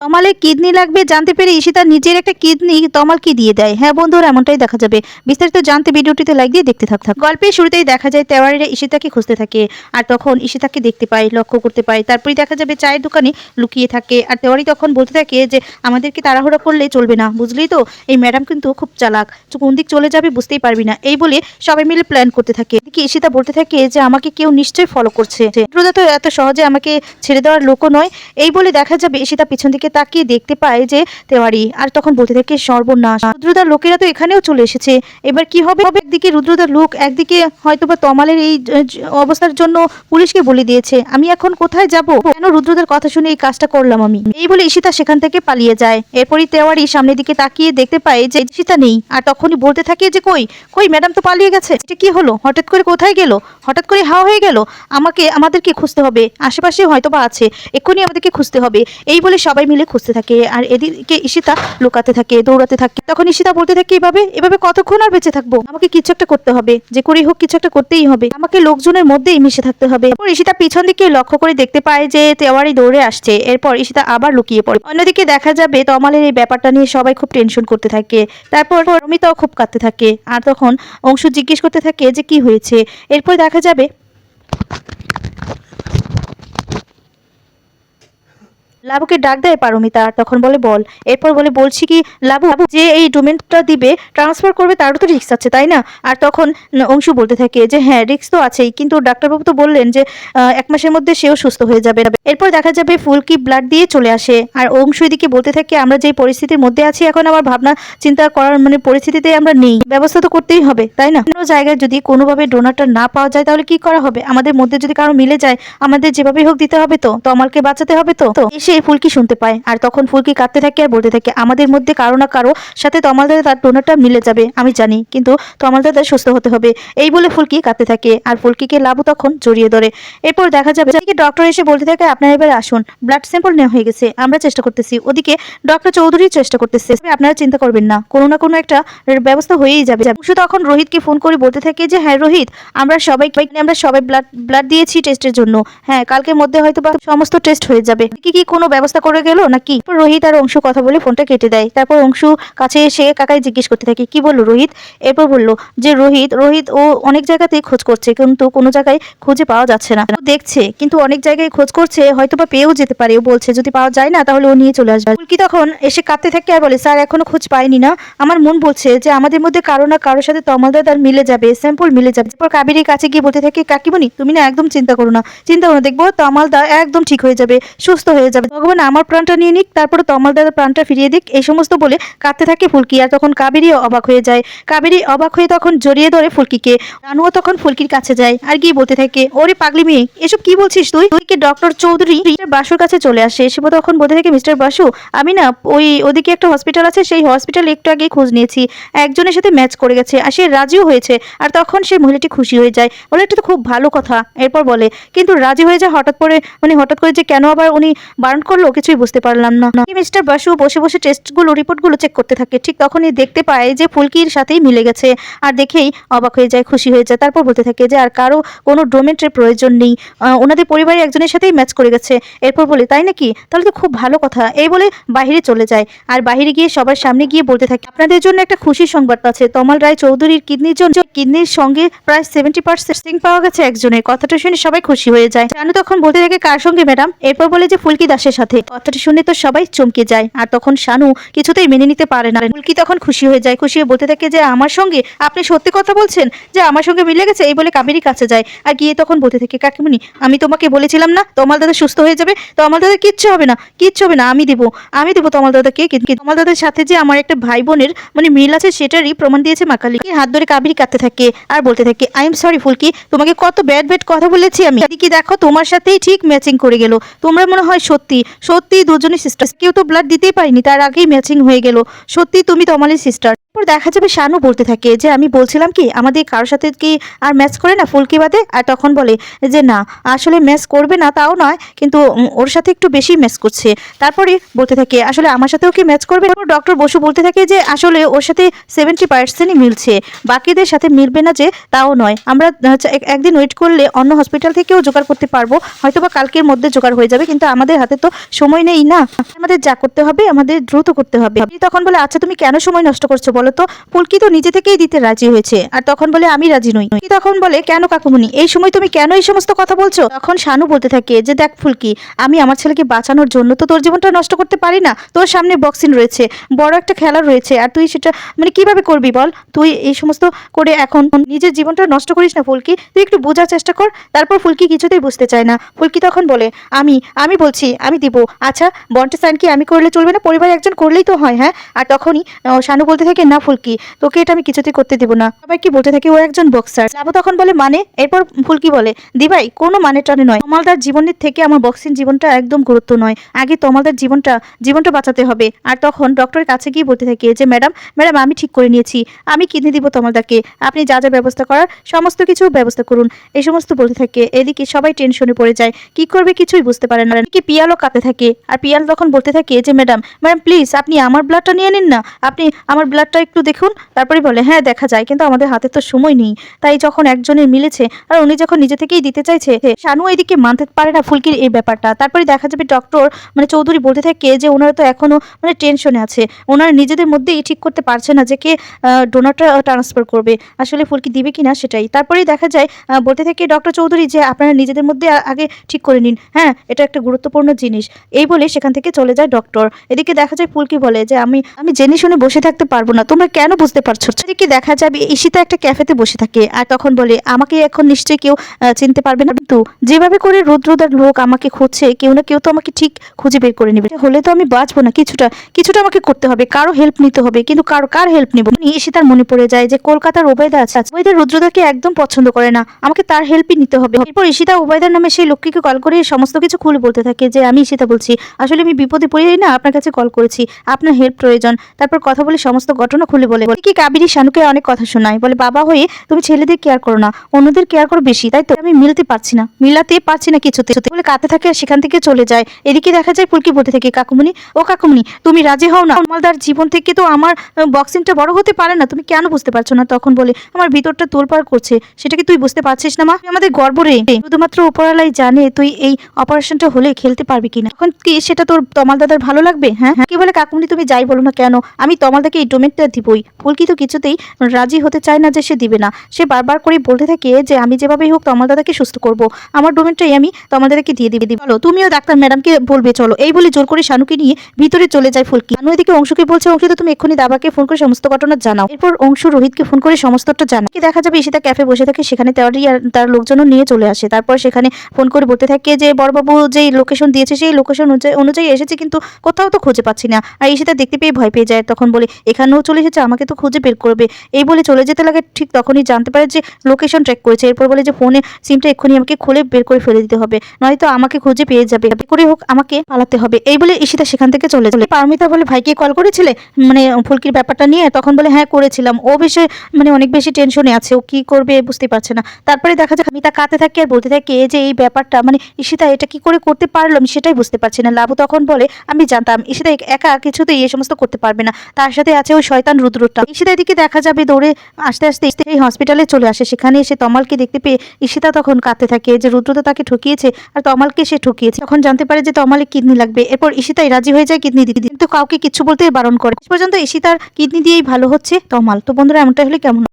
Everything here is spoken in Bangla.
তমালের কিডনি লাগবে জানতে পেরে ঈশিতা নিজের একটা কিডনি তমালকে দিয়ে দেয়। হ্যাঁ বন্ধুরা, এমনটাই দেখা যাবে। বিস্তারিত জানতে ভিডিওটিতে লাইক দিয়ে দেখতে থাক। গল্পের শুরুতেই দেখা যায় তেওয়ারিরা ঈশিতাকে খুঁজতে থাকে, আর তখন ঈশিতাকে দেখতে পায়, লক্ষ্য করতে পায়। তারপরে দেখা যাবে চায়ের দোকানে লুকিয়ে থাকে, আর তেওয়ারি তখন বলতে থাকে যে আমাদেরকে তাড়াহুড়া করলে চলবে না, বুঝলি তো, এই ম্যাডাম কিন্তু খুব চালাক, কোন দিক চলে যাবে বুঝতেই পারবি না। এই বলে সবাই মিলে প্ল্যান করতে থাকে। এদিকে ঈশিতা বলতে থাকে যে আমাকে কেউ নিশ্চয়ই ফলো করছে, রুদ্র তো এত সহজে আমাকে ছেড়ে দেওয়ার লোকও নয়। এই বলে দেখা যাবে ঈশিতা পিছন দিকে তাকিয়ে দেখতে পায় যে তেওয়ারি, আর তখন বলতে থাকে সর্বনাশ, রুদ্রদার লোকেরা তো এখানেও চলে এসেছে, এবার কি হবে? একদিকে রুদ্রদার লোক, একদিকে হয়তোবা তমালের এই অবস্থার জন্য পুলিশকে বলে দিয়েছে। আমি এখন কোথায় যাব? কেন রুদ্রদার কথা শুনে এই কাজটা করলাম আমি? এই বলে ঈশিতা সেখান থেকে পালিয়ে যায়। এরপরই তেওয়ারি সামনের দিকে তাকিয়ে দেখতে পায় যে ঈশিতা নেই, আর তখনই বলতে থাকে যে কই কই ম্যাডাম তো পালিয়ে গেছে, এটা কি হলো? হঠাৎ করে কোথায় গেল? হঠাৎ করে হাওয়া হয়ে গেল। আমাদেরকে খুঁজতে হবে, আশেপাশে হয়তোবা আছে, এক্ষুনি আমাদেরকে খুঁজতে হবে। এই বলে সবাই মিলে খুঁজতে থাকে, আর এদিকে ঈশিতা লুকাতে থাকে, দৌড়াতে থাকে। তখন ঈশিতা বলতে থাকে এভাবে এভাবে কতক্ষণ আর বেঁচে থাকবো? আমাকে কিছু একটা করতে হবে, যে করেই হোক কিছু একটা করতেই হবে, আমাকে লোকজনের মধ্যেই মিশে থাকতে হবে। ঈশিতা পিছন দিকে লক্ষ্য করে দেখতে পায় যে তেওয়ারি দৌড়ে আসছে। এরপর ঈশিতা আবার লুকিয়ে পড়ে। অন্যদিকে দেখা যাবে তমালের এই ব্যাপারটা নিয়ে সবাই খুব টেনশন করতে থাকে। তারপর অমিতাও খুব কাঁদতে থাকে, আর তখন অংশু জিজ্ঞেস করতে থাকে যে কি হয়েছে। এরপর দেখা যাবে লাবুকে ডাক দেয় পারমিতা, আর তখন বলে বল। এরপর বলছি কি লাবু, যে এই ডোমেনটা দিবে, ট্রান্সফার করবে, তারও তো রিস্ক আছে তাই না? আর তখন অংশু বলতে থাকে যে হ্যাঁ রিস্ক তো আছেই, কিন্তু ডাক্তারবাবু তো বললেন যে 1 মাসের মধ্যে সেও সুস্থ হয়ে যাবে। এরপর দেখা যাবে ফুলকি ব্লাড দিয়ে চলে আসে, আর অংশু এদিকে বলতে থাকে আমরা যে পরিস্থিতির মধ্যে আছি এখন আমার ভাবনা চিন্তা করার পরিস্থিতিতে আমরা নেই, ব্যবস্থা তো করতেই হবে তাই না? অন্য জায়গায় যদি কোনোভাবে ডোনারটা না পাওয়া যায় তাহলে কি করা হবে? আমাদের মধ্যে যদি কারো মিলে যায়, আমাদের যেভাবেই হোক দিতে হবে, তো তমালকে বাঁচাতে হবে। তো এসে ফুলকি শুনতে পায়, আর তখন ফুলকি কাঁদতে থাকে আর বলতে থাকে আমাদের মধ্যে কারো না কারো সাথে তমাল দাদা তার ডোনারটা মিলে যাবে, আমি জানি, কিন্তু তমাল দাদা সুস্থ হতে হবে। এই বলে ফুলকি কাঁদতে থাকে, আর ফুলকিকে লাবু তখন জড়িয়ে ধরে। এরপর দেখা যাবে ডক্টর এসে বলতে থাকে আপনারা এবার আসুন, ব্লাড স্যাম্পল নেওয়া হয়ে গেছে, আমরা চেষ্টা করতেছি। ওদিকে ডক্টর চৌধুরী চেষ্টা করতেছে, আপনারা চিন্তা করবেন না, কোনো না কোনো একটা ব্যবস্থা হয়েই যাবে। তখন রোহিতকে ফোন করে বলতে থাকে যে হ্যাঁ রোহিত, আমরা সবাই ব্লাড দিয়েছি টেস্টের জন্য, হ্যাঁ কালকের মধ্যে হয়তো বা সমস্ত টেস্ট হয়ে যাবে। কি কোনো ব্যবস্থা করে গেল নাকি? রোহিত আর অংশু কথা বলে ফোনটা কেটে দেয়। তারপর অংশু কাছে এসে কাকাই জিজ্ঞেস করতে থাকে কি বললো রোহিত? এরপর বললো যে রোহিত ও অনেক জায়গাতেই খোঁজ করছে, কিন্তু কোনো জায়গায় খুঁজে পাওয়া যাচ্ছে না। ও দেখছে, কিন্তু অনেক জায়গায় খোঁজ করছে, হয়তো বা পেয়েও যেতে পারে। ও বলছে যদি পাওয়া যায় না তাহলে ও নিয়ে চলে আসবে। ফুলকি তখন এসে কাঁদতে থাকে আর বলে স্যার এখনো খোঁজ পাইনি না, আমার মন বলছে যে আমাদের মধ্যে কারো না কারোর সাথে তমাল দাদার মিলে যাবে, স্যাম্পল মিলে যাবে। তারপর কাবেরীর কাছে গিয়ে বলতে থাকে কাকিমণি তুমি না একদম চিন্তা করো না, দেখবো তমাল দা একদম ঠিক হয়ে যাবে, সুস্থ হয়ে যাবে, ভগবান আমার প্রাণটা নিয়ে নিক, তারপরে তমাল দাদার প্রাণটা ফিরিয়ে দিক। এই সমস্ত বলে কাঁদতে থাকে ফুলকি, আর তখন কাবেরী অবাক হয়ে যায়। কাবেরী অবাক হয়ে তখন জড়িয়ে ধরে ফুলকিকে। রানুও তখন ফুলকির কাছে যায়, আর গিয়ে বলতে থাকে ওরে পাগলি মেয়ে, এসব কি বলছিস তুই? কি ডক্টর চৌধুরী বাসুর কাছে চলে আসে। সে তখন বলতে থাকে মিস্টার বাসু, আমি না ওদিকে একটা হসপিটাল আছে, সেই হসপিটালে একটু আগে খোঁজ নিয়েছি, একজনের সাথে ম্যাচ করে গেছে, আর সে রাজিও হয়েছে। আর তখন সেই মহিলাটি খুশি হয়ে যায়, বলে এটা তো খুব ভালো কথা। এরপর বলে কিন্তু রাজি হয়ে যায় হঠাৎ করে যে কেন আবার উনি বারণ করলো কিছুই বুঝতে পারলাম না। মিস্টার বাসু বসে বসে রিপোর্টগুলো চেক করতে থাকে। ঠিক তখনই দেখতে পায় যে ফুলকির সাথেই মিলে গেছে, আর দেখেই অবাক হয়ে যায়, খুশি হয়ে যায়। তারপর বলতে থাকে যে আর কারো কোনো ডোমেন্টের প্রয়োজন নেই, ওনাদের পরিবারের একজনের সাথেই ম্যাচ করে গেছে। এরপর বলে তাই নাকি, তাহলে তো খুব ভালো কথা। এই বলে বাহিরে চলে যায়, আর বাহিরে গিয়ে সবার সামনে গিয়ে বলতে থাকে আপনাদের জন্য একটা খুশির সংবাদ আছে, তমাল রায় চৌধুরীর কিডনির সঙ্গে প্রায় 70% পাওয়া গেছে একজনের। কথাটা শুনে সবাই খুশি হয়ে যায়। জানু তখন বলতে থাকে কার সঙ্গে ম্যাডাম? এরপর বলে যে ফুলকি দাসের সাথে। কথাটা শুনে তো সবাই চমকে যায়, আর তখন শানু কিছুতেই মেনে নিতে পারে না। ফুলকি তখন খুশি হয়ে যায়, খুশি হয়ে বলতে থাকে যে আমার সঙ্গে আপনি সত্যি কথা বলছেন যে আমার সঙ্গে মিলে গেছে? এই বলে কাবেরী কাছে যায়, আর গিয়ে তখন বলতে থাকে কাকিমণি আমি তোমাকে বলেছিলাম না তমাল দাদা সুস্থ হয়ে যাবে, তমাল দাদা কিচ্ছু হবে না, আমি দেবো তমাল দাদাকে। কিন্তু তমাল দাদার সাথে যে আমার একটা ভাই বোনের মিল আছে সেটারই প্রমাণ দিয়েছে মা কালী। হাত ধরে কাবেরী কাঁদতে থাকে, আর বলতে থাকে আই এম সরি ফুলকি, তোমাকে কত ব্যাড কথা বলেছি আমি। এদিকে দেখো তোমার সাথেই ঠিক ম্যাচিং করে গেল, তোমরা মনে হয় সত্যি দুজনের সিস্টার, কেউ তো ব্লাড দিতেই পারিনি তার আগেই ম্যাচিং হয়ে গেল, সত্যি তুমি তমালের সিস্টার। দেখা যাবে শানু বলতে থাকে যে আমি বলছিলাম কি আমাদের কারোর সাথে কি আর ম্যাচ করে না ফুলকি বাদে? আর তখন বলে যে না আসলে ম্যাচ করবে না তাও নয়, কিন্তু ওর সাথে একটু বেশি ম্যাচ করছে। তারপরে বলতে থাকে আসলে আমার সাথেও কি ম্যাচ করবে? ডক্টর বসু বলতে থাকে যে আসলে ওর সাথে 70%ই মিলছে, বাকিদের সাথে মিলবে না যে তাও নয়, আমরা একদিন ওয়েট করলে অন্য হসপিটাল থেকেও জোগাড় করতে পারবো, হয়তো বা কালকের মধ্যে জোগাড় হয়ে যাবে, কিন্তু আমাদের হাতে তো সময় নেই না, আমাদের যা করতে হবে আমাদের দ্রুত করতে হবে। তখন বলে আচ্ছা তুমি কেন সময় নষ্ট করছো বলো তো? ফুলকি তো নিজে থেকেই দিতে রাজি হয়েছে। আর তখন বলে আমি রাজি নই। তখন বলে কেন কাকুমনি, এই সময় তুমি কেন এই সমস্ত কথা বলছো? তখন শানু বলতে থাকে যে দেখ ফুলকি, আমি আমার ছেলেকে বাঁচানোর জন্য তো তোর জীবনটা নষ্ট করতে পারি না। তোর সামনে বক্সিং রয়েছে, বড় একটা খেলা রয়েছে, আর তুই সেটা মানে কিভাবে করবি বল? তুই এই সমস্ত করে এখন নিজের জীবনটা নষ্ট করিস না ফুলকি, তুই একটু বোঝার চেষ্টা কর। তারপর ফুলকি কিছুতেই বুঝতে চায় না। ফুলকি তখন বলে আমি আমি বলছি আমি দিব। আচ্ছা বন্টে সাইন কি আমি করলে চলবে না? পরিবারের একজন করলেই তো হয়। হ্যাঁ, আর তখনই শানু বলতে থাকে না ফুলকি, তোকে এটা আমি কিছুতেই করতে দেবো না। সবাই কি বলতে থাকে ও একজন বক্সার। লাবু তখন বলে মানে? এরপর ফুলকি বলে দিভাই কোনো মানে টানে নয়, তমালদার জীবনের থেকে আমার বক্সিং জীবনটা একদম গুরুত্ব নয়, আগে তমালদার জীবনটা বাঁচাতে হবে। আর তখন ডক্টরের কাছে গিয়ে বলতে থাকে যে ম্যাডাম ম্যাডাম আমি ঠিক করে নিয়েছি, আমি কিডনি দিব তমালদাকে, আপনি যা যা ব্যবস্থা করার সমস্ত কিছু ব্যবস্থা করুন। এই সমস্ত বলতে থাকে। এদিকে সবাই টেনশনে পড়ে যায়, কি করবে কিছুই বুঝতে পারে না। কি পিয়ালও কাঁদতে থাকে। আর পিয়াল তখন বলতে থাকে যে ম্যাডাম ম্যাডাম প্লিজ আপনি আমার ব্লাডটা নিয়ে নিন না, আপনি আমার ব্লাডটা একটু দেখুন। তারপরে বলে হ্যাঁ দেখা যায়, কিন্তু আমাদের হাতে তো সময় নেই। তাই যখন একজনের মিলেছে আর উনি যখন নিজে থেকেই দিতে চাইছে, শানু এদিকে মানতে পারে না ফুলকির এই ব্যাপারটা। তারপরে দেখা যাবে ডক্টর মানে চৌধুরী বলতে থাকে যে ওনারা তো এখনো মানে টেনশনে আছে, ওনারা নিজেদের মধ্যেই ঠিক করতে পারছে না যে কে ডোনারটা ট্রান্সফার করবে, আসলে ফুলকি দিবে কিনা সেটাই। তারপরেই দেখা যায় বলতে থাকে ডক্টর চৌধুরী যে আপনারা নিজেদের মধ্যে আগে ঠিক করে নিন, হ্যাঁ এটা একটা গুরুত্বপূর্ণ জিনিস। এই বলে সেখান থেকে চলে যায় ডক্টর। এদিকে দেখা যায় ফুলকি বলে যে আমি আমি জেনে শুনে বসে থাকতে পারবো না, তোমরা কেন বুঝতে পারছো? এদিকে দেখা যাবে ঈশিতা একটা ক্যাফেতে বসে থাকে। আর তখন বলে আমাকে এখন নিশ্চয়ই কেউ চিনতে পারবে না, কিন্তু যেভাবে করে রুদ্রদার লোক আমাকে খুঁজছে, কেউ না কেউ তো আমাকে ঠিক খুঁজে বের করে নেবে, হলে তো আমি বাঁচবো না। কিছুটা কিছুটা আমাকে করতে হবে, কারো হেল্প নিতে হবে, কিন্তু কার হেল্প নেবো? ঈশিতার মনে পড়ে যায় যে কলকাতার ওবায়দা আছে, ওবায়দা রুদ্রদাকে একদম পছন্দ করে না, আমাকে তার হেল্পই নিতে হবে। এরপর ঈশিতা ওবায়দার নামে সেই লোককে কল করে সমস্ত কিছু খুলে বলতে থাকে যে আমি ঈশিতা বলছি, আসলে আমি বিপদে পড়ে না আপনার কাছে কল করেছি, আপনার হেল্প প্রয়োজন। তারপর কথা বলে সমস্ত ঘটনা খুলে বলে কি কাবেরী শানুকে অনেক কথা শোনায়, বলে বাবা হয়ে তুমি ছেলেদের কেয়ার করো না, অন্যদের কেয়ার করো বেশি, তাই তো আমি মিলাতে পারছি না কিছুতে বলে কাঁদতে থাকে আর সেখান থেকে চলে যায়। এদিকে দেখা যায় ফুলকি বলতে থাকে কাকুমনি ও কাকুমনি তুমি রাজি হও না, আমাদের জীবন থেকে তো আমার বক্সিংটা বড় হতে পারে না, তুমি কেন বুঝতে পারছো না? তখন বলে আমার ভিতরটা তোলপাড় করছে, সেটা কি তুই বুঝতে পারছিস না মা? আমাদের গর্ব রে, শুধুমাত্র উপরালাই জানে তুই এই অপারেশনটা হলে খেলতে পারবি কিনা, এখন কি সেটা তোর তমাল দাদার ভালো লাগবে? হ্যাঁ কি বলে কাকুমনি তুমি যাই বলো না কেন আমি তমাল দাকে এই ডোমেনটা দিবই। ফুলকি তো কিছুতেই রাজি হতে চায় না যে সে দিবে না, সে বারবার করে বলতে থাকে যে আমি যেভাবেই হোক তমাল দাদাকে সুস্থ করবো, আমার ডোমেনটাই আমি তমাল দাদাকে দিয়ে দিবি। বলো তুমিও ডাক্তার ম্যাডামকে বলবে চলো। এই বলে জোর করে শানুকে নিয়ে ভিতরে চলে যায় ফুলকি। শানু এদিকে অংশুকে বলছে অংশু তো তুমি এক্ষুনি দাবাকে ফোন করে সমস্ত ঘটনা জানাও। এরপর অংশু রোহিতকে ফোন করে সমস্তটা জানায়। দেখা যাবে ঈশিতা ক্যাফে বসে থাকে, সেখানে তেওয়ারি আর তার লোকজনও নিয়ে চলে আসে। তারপর সেখানে ফোন করে বলতে থাকে যে বড়বাবু যেই লোকেশন দিয়েছে সেই লোকেশন অনুযায়ী এসেছে, কিন্তু কোথাও তো খুঁজে পাচ্ছি না। আর ঈশিতা দেখতে পেয়ে ভয় পেয়ে যায়, তখন বলে এখানেও চলে এসেছে, আমাকে তো খুঁজে বের করবে। এই বলে চলে যেতে লাগে, ঠিক তখনই জানতে পারে যে লোকেশন ট্র্যাক করেছে। এরপর বলে যে ফোনে সিমটা এক্ষুনি আমাকে খুলে বের করে ফেলে দিতে হবে, নয়তো আমাকে খুঁজে পেয়ে যাবে, করে হোক আমাকে পালাতে হবে। এই বলে ঈশিতা সেখান থেকে চলে যায়। পারমিতা বলে ভাইকে কল করেছিলে মানে ফুলকির ব্যাপারটা নিয়ে? তখন বলে হ্যাঁ করেছিলাম, ও বেশি মানে অনেক বেশি টেনশনে আছে, ও কি করবে বুঝতে পারছে না। তারপরে দেখা যায় মিতা কাঁদতে থাকে আর বলতে থাকে যে এই ব্যাপারটা মানে ঈশিতা এটা কি করে করতে পারলো আমি সেটাই বুঝতে পারছি না। লাবু তখন বলে আমি জানতাম ঈশিতা একা কিছুতেই এই সমস্ত করতে পারবে না, তার সাথে আছে ওই শয়তান রুদ্রটা। ঈশিতা এদিকে দেখা যাবে দৌড়ে আস্তে আস্তে এই হসপিটালে চলে আসে। সেখানে এসে তমালকে দেখতে পেয়ে ঈশিতা তখন কাঁদতে থাকে যে রুদ্রতা তাকে ঠকিয়েছে আর তমালকে সে ঠকিয়েছে। তখন জানতে পারে যে তমালে কিডনি লাগবে। এরপর ঈশিতাই রাজি হয়ে যায় কিডনি দিতে, কিন্তু কাউকে কিছু বলতে বারণ করে। পর্যন্ত ঈশিতার কিডনি দিয়েই ভালো হচ্ছে তমাল। তো বন্ধুরা এমনটা হলে কেমন?